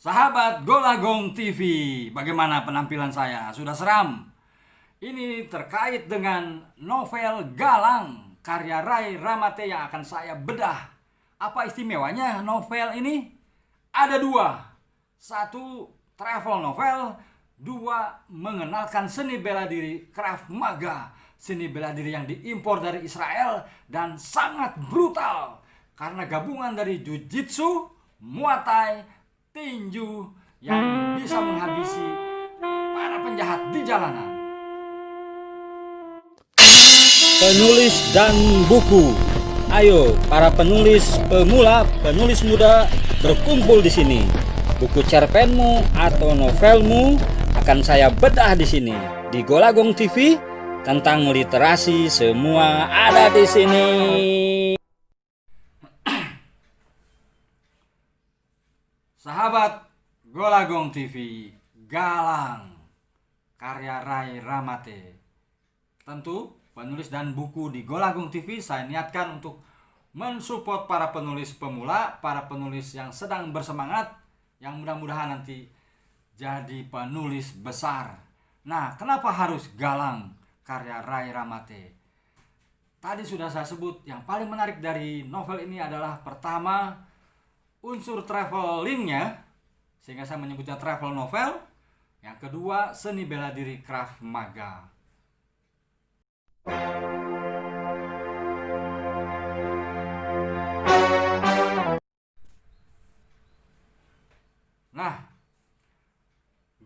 Sahabat Golagong TV, bagaimana penampilan saya? Sudah seram? Ini terkait dengan novel Galang karya Ray Rhamate yang akan saya bedah. Apa istimewanya novel ini? Ada dua. Satu, travel novel. Dua, mengenalkan seni bela diri Krav Maga. Seni bela diri yang diimpor dari Israel dan sangat brutal karena gabungan dari Jiu-Jitsu, Muay Thai, tinju yang bisa menghabisi para penjahat di jalanan. Penulis dan buku. Ayo para penulis pemula, penulis muda berkumpul di sini. Buku cerpenmu atau novelmu akan saya bedah di sini. Di Golagong TV tentang literasi semua ada di sini. Sahabat Golagong TV, Galang karya Ray Rhamate. Tentu penulis dan buku di Golagong TV saya niatkan untuk mensupport para penulis pemula, para penulis yang sedang bersemangat, yang mudah-mudahan nanti jadi penulis besar. Nah, kenapa harus Galang karya Ray Rhamate? Tadi sudah saya sebut, yang paling menarik dari novel ini adalah pertama, unsur travelingnya, sehingga saya menyebutnya travel novel. Yang kedua, seni bela diri Krav Maga. Nah,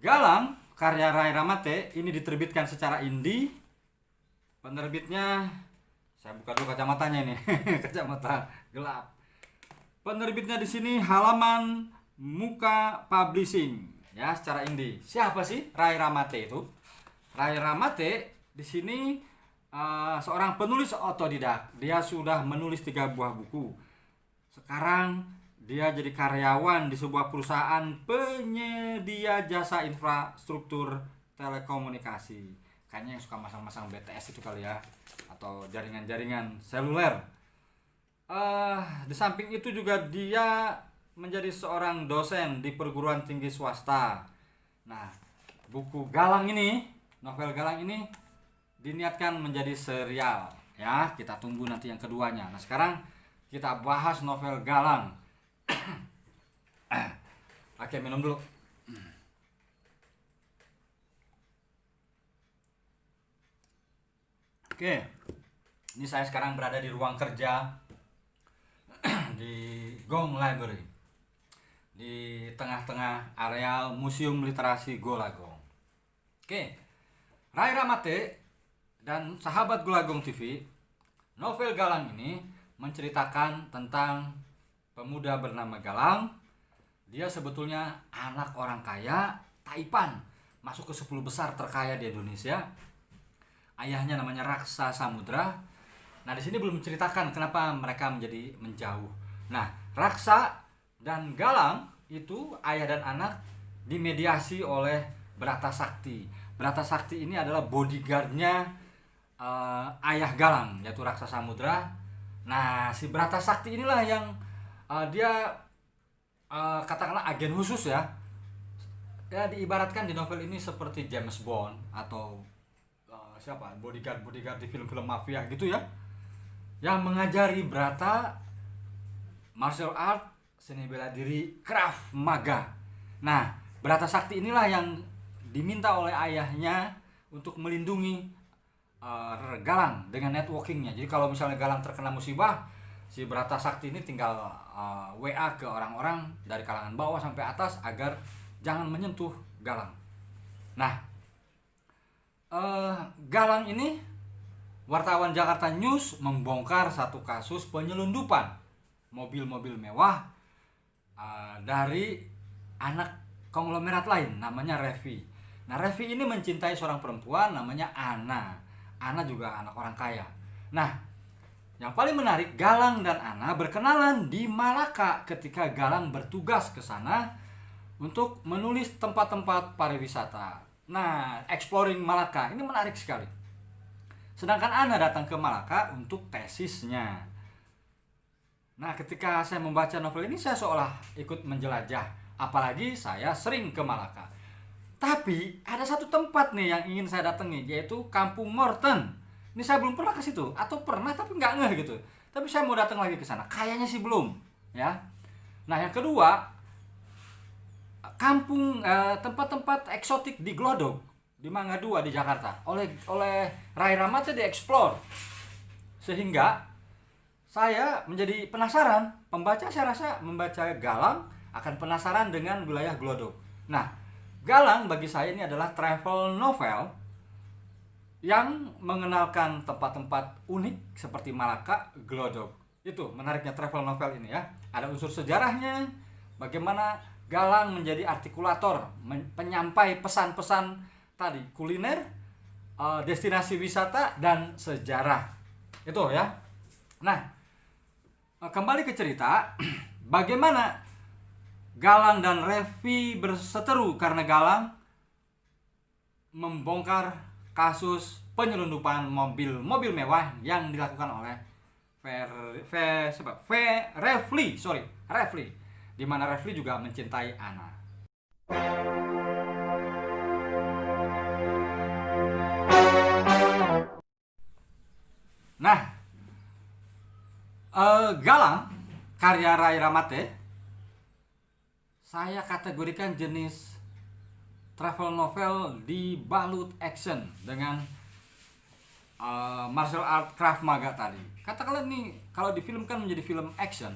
Galang karya Ray Rhamate ini diterbitkan secara indie. Penerbitnya, saya buka dulu kacamatanya ini, kacamata gelap. Penerbitnya di sini Halaman Muka Publishing, ya, secara indie. Siapa sih Ray Rhamate itu? Ray Rhamate di sini seorang penulis otodidak. Dia sudah menulis 3 buah buku. Sekarang dia jadi karyawan di sebuah perusahaan penyedia jasa infrastruktur telekomunikasi. Kayaknya yang suka masang-masang BTS itu kali ya, atau jaringan-jaringan seluler. Di samping itu juga dia menjadi seorang dosen di perguruan tinggi swasta. Nah, buku Galang ini, novel Galang ini diniatkan menjadi serial, ya. Kita tunggu nanti yang keduanya. Nah, sekarang kita bahas novel Galang. Oke, minum dulu. Oke, ini saya sekarang berada di ruang kerja di Gong Library, di tengah-tengah areal Museum Literasi Golagong. Oke, Ray Rhamate dan sahabat Golagong TV, novel Galang ini menceritakan tentang pemuda bernama Galang. Dia sebetulnya anak orang kaya Taipan, masuk ke 10 besar terkaya di Indonesia. Ayahnya namanya Raksa Samudra. Nah, di sini belum menceritakan kenapa mereka menjadi menjauh. Nah, Raksa dan Galang itu ayah dan anak dimediasi oleh Brata Sakti. Brata Sakti ini adalah bodyguardnya ayah Galang, yaitu Raksa Samudra. Nah, si Brata Sakti inilah yang dia katakanlah agen khusus, ya. Ya, diibaratkan di novel ini seperti James Bond atau bodyguard di film-film mafia gitu, ya, yang mengajari Brata martial art, seni bela diri Krav Maga. Nah, Brata Sakti inilah yang diminta oleh ayahnya untuk melindungi Galang dengan networkingnya. Jadi kalau misalnya Galang terkena musibah, si Brata Sakti ini tinggal WA ke orang-orang dari kalangan bawah sampai atas agar jangan menyentuh Galang. Nah, Galang ini, wartawan Jakarta News membongkar satu kasus penyelundupan mobil-mobil mewah dari anak konglomerat lain namanya Revi. Nah, Revi ini mencintai seorang perempuan namanya Ana. Ana juga anak orang kaya. Nah, yang paling menarik, Galang dan Ana berkenalan di Malaka ketika Galang bertugas ke sana untuk menulis tempat-tempat pariwisata. Nah, exploring Malaka ini menarik sekali. Sedangkan Ana datang ke Malaka untuk tesisnya. Nah, ketika saya membaca novel ini, saya seolah ikut menjelajah apalagi saya sering ke Malaka. Tapi ada satu tempat nih yang ingin saya datangi, yaitu Kampung Morten. Ini saya belum pernah ke situ, atau pernah tapi nggak ngeh gitu. Tapi saya mau datang lagi ke sana. Kayaknya sih belum, ya. Nah, yang kedua, tempat-tempat eksotik di Glodok, di Mangga 2 di Jakarta, oleh Ray Rhamate dieksplor. Sehingga saya menjadi penasaran. Pembaca, saya rasa membaca Galang akan penasaran dengan wilayah Glodok. Nah, Galang bagi saya ini adalah travel novel yang mengenalkan tempat-tempat unik seperti Malaka, Glodok. Itu menariknya travel novel ini, ya. Ada unsur sejarahnya, bagaimana Galang menjadi artikulator, penyampai pesan-pesan tadi, kuliner, destinasi wisata, dan sejarah. Itu, ya. Nah, kembali ke cerita, bagaimana Galang dan Revi berseteru karena Galang membongkar kasus penyelundupan mobil mewah yang dilakukan oleh Refli, di mana Refli juga mencintai Ana. Nah, Galang karya Ray Rhamate saya kategorikan jenis travel novel dibalut action dengan martial art Krav Maga tadi. Katakanlah nih, kalau difilmkan menjadi film action,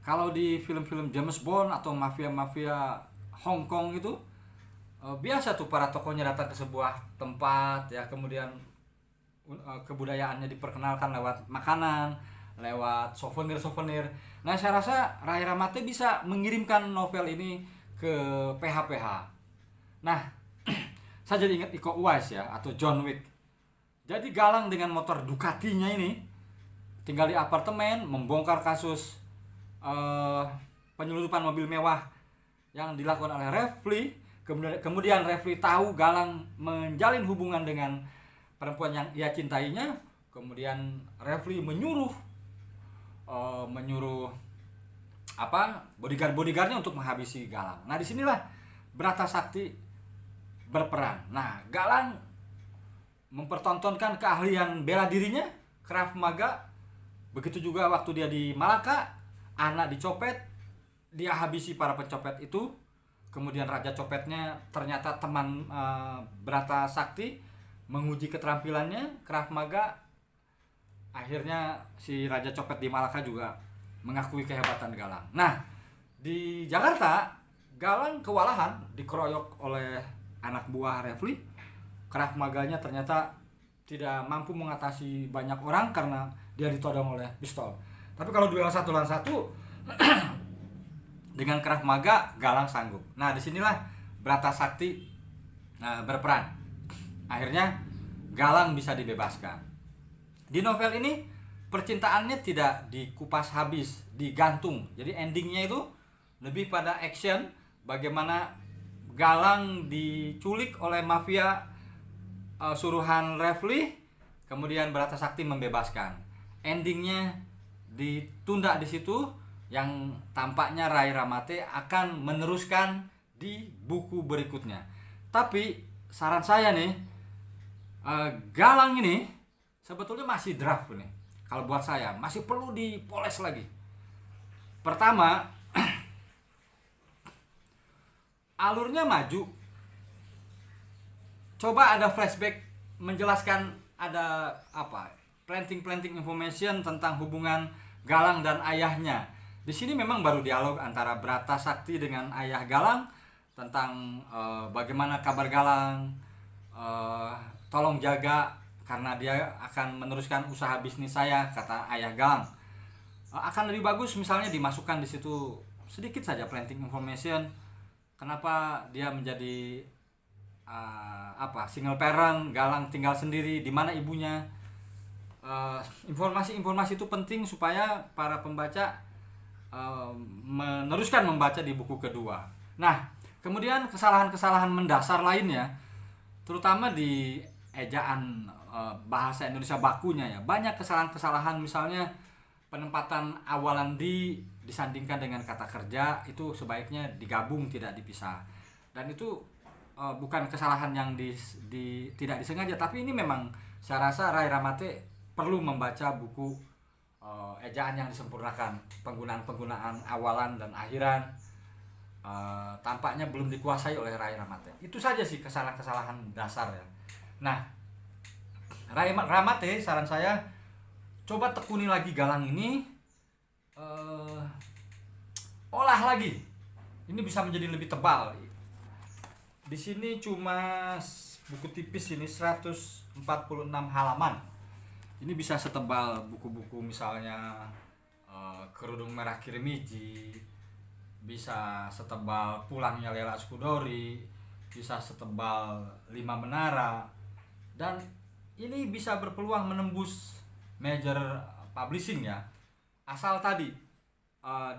kalau di film-film James Bond atau mafia-mafia Hong Kong itu biasa tuh para tokohnya datang ke sebuah tempat, ya, kemudian kebudayaannya diperkenalkan lewat makanan, lewat souvenir. Nah, saya rasa Ray Rhamate bisa mengirimkan novel ini ke PH. Nah, saya jadi ingat Iko Uwais, ya, atau John Wick. Jadi Galang dengan motor Ducatinya ini tinggal di apartemen, membongkar kasus penyelundupan mobil mewah yang dilakukan oleh Refli. Kemudian Refli tahu Galang menjalin hubungan dengan perempuan yang ia cintainya. Kemudian Refli menyuruh bodyguardnya untuk menghabisi Galang. Nah, disinilah Brata Sakti berperan. Nah, Galang mempertontonkan keahlian bela dirinya, Krav Maga. Begitu juga waktu dia di Malaka, anak dicopet, dia habisi para pencopet itu. Kemudian raja copetnya ternyata teman Brata Sakti, menguji keterampilannya Krav Maga. Akhirnya si raja copet di Malaka juga mengakui kehebatan Galang. Nah, di Jakarta, Galang kewalahan dikeroyok oleh anak buah Refli. Krav Maganya ternyata tidak mampu mengatasi banyak orang karena dia ditodong oleh pistol. Tapi kalau duel 1 lawan 1 dengan Krav Maga, Galang sanggup. Nah, disinilah Brata Sakti berperan. Akhirnya Galang bisa dibebaskan. Di novel ini percintaannya tidak dikupas habis, digantung. Jadi endingnya itu lebih pada action, bagaimana Galang diculik oleh mafia suruhan Refli, kemudian Brata Sakti membebaskan. Endingnya ditunda di situ, yang tampaknya Ray Rhamate akan meneruskan di buku berikutnya. Tapi saran saya nih, Galang ini sebetulnya masih draft nih. Kalau buat saya masih perlu dipoles lagi. Pertama, alurnya maju. Coba ada flashback menjelaskan ada planting information tentang hubungan Galang dan ayahnya. Di sini memang baru dialog antara Brata Sakti dengan ayah Galang tentang bagaimana kabar Galang, tolong jaga karena dia akan meneruskan usaha bisnis saya, kata ayah Galang. Akan lebih bagus misalnya dimasukkan di situ sedikit saja planting information, kenapa dia menjadi single parent, Galang tinggal sendiri, di mana ibunya. Informasi-informasi itu penting supaya para pembaca meneruskan membaca di buku kedua. Nah, kemudian kesalahan-kesalahan mendasar lainnya, terutama di ejaan bahasa Indonesia bakunya, ya. Banyak kesalahan-kesalahan, misalnya penempatan awalan di disandingkan dengan kata kerja itu sebaiknya digabung, tidak dipisah. Dan itu bukan kesalahan yang tidak disengaja, tapi ini memang saya rasa Ray Rhamate perlu membaca buku ejaan yang disempurnakan, penggunaan awalan dan akhiran. Tampaknya belum dikuasai oleh Ray Rhamate. Itu saja sih kesalahan-kesalahan dasar ya. Nah, Ray Rhamate saran saya coba tekuni lagi galang ini, olah lagi. Ini bisa menjadi lebih tebal. Di sini cuma buku tipis ini 146 halaman. Ini bisa setebal buku-buku misalnya Kerudung Merah Kirimiji, bisa setebal Pulangnya Lela Skudori, bisa setebal Lima Menara, dan ini bisa berpeluang menembus major publishing ya, asal tadi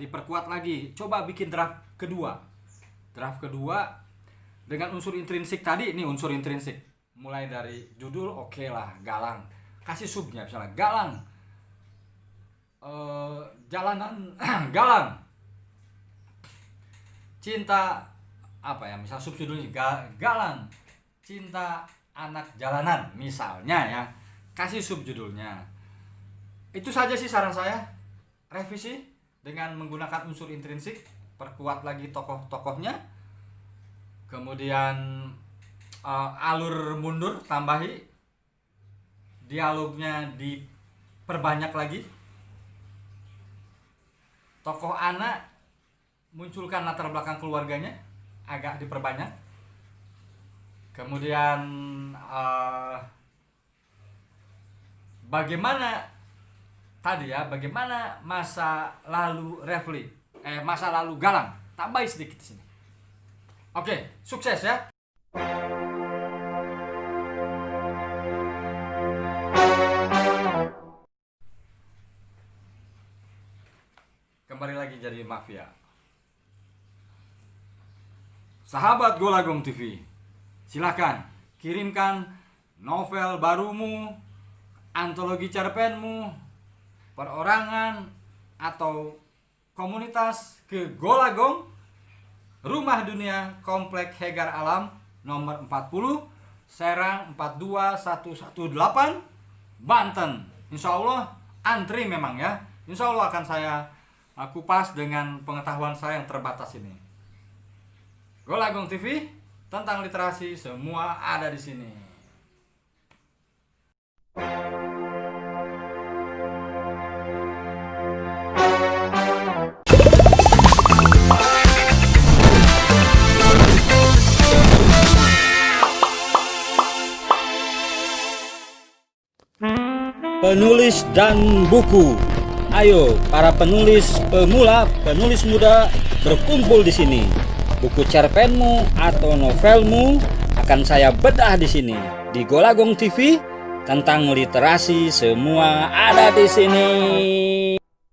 diperkuat lagi. Coba bikin draft kedua dengan unsur intrinsik tadi. Ini unsur intrinsik, mulai dari judul oke lah, galang, kasih subnya misalnya galang, jalanan galang, cinta apa ya, misal subjudulnya galang cinta anak jalanan misalnya ya, kasih subjudulnya. Itu saja sih saran saya. Revisi dengan menggunakan unsur intrinsik, perkuat lagi tokoh-tokohnya, kemudian alur mundur tambahi, dialognya diperbanyak lagi, tokoh anak munculkan latar belakang keluarganya agak diperbanyak, kemudian bagaimana masa lalu masa lalu Galang, tambahin sedikit di sini. Oke, sukses ya. Kembali lagi jadi mafia. Sahabat Golagong TV, silakan kirimkan novel barumu, antologi cerpenmu, perorangan atau komunitas ke Golagong, Rumah Dunia Komplek Hegar Alam nomor 40, Serang 42118, Banten. Insya Allah antri memang ya. Insya Allah akan saya kupas dengan pengetahuan saya yang terbatas ini. Golagong TV, tentang literasi semua ada di sini. Penulis dan buku. Ayo para penulis pemula, penulis muda berkumpul di sini. Buku cerpenmu atau novelmu akan saya bedah di sini. Di Golagong TV, tentang literasi semua ada di sini.